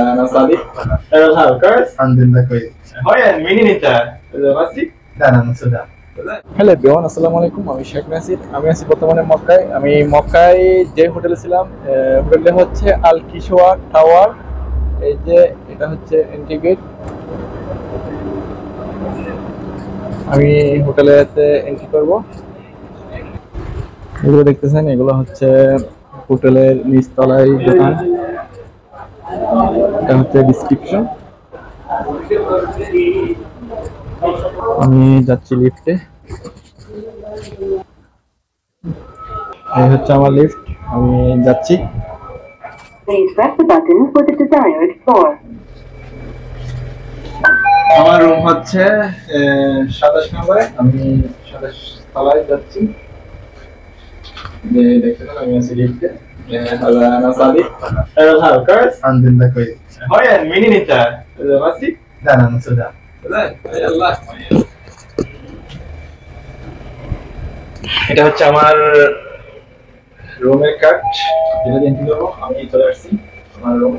أنا صديق الحمد لله كويس. هاي منين أنت؟ مصري؟ لا أنا من السودان. Hello everyone, আসসালামু আলাইকুম। আমি শেখ নাসির। আমি আছি বর্তমানে মক্কায়। আমি মক্কায় যে হোটেলে ছিলাম, হোটেলটা হচ্ছে আল কিশোয়া টাওয়ার। এই যে এটা হচ্ছে এন্ট্রি গেট। আমি হোটেলেতে এন্ট্রি করব। এগুলো দেখতেছেন, এগুলো হচ্ছে হোটেলের নিচতলায় দোকান। এটা হচ্ছে ডিসক্রিপশন। আমি যাচ্ছি লিফটে। এই হচ্ছে আমার লিফট, আমি যাচ্ছি। Please press the button for the desired floor. আমার রুম হচ্ছে 27 নম্বরে। আমি 27 তলায় যাচ্ছি। যে দেখছেন আমি আছি লিফটে। أنا صديق كويس الحمد لله كويس. هاي منين أنت؟ مصري؟ لا أنا من السودان. يلا এটা হচ্ছে আমার রুমের কার্ড, যেটা দিয়ে এন্ট্রি করবো। আমি চলে আসছি আমার রুম।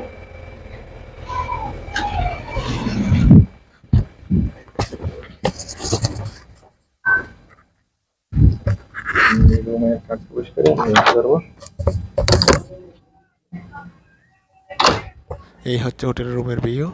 রুমের কার্ড প্রবেশ করে আমি এন্ট্রি করবো। এই হচ্ছে হোটেলের রুমের ভিউ।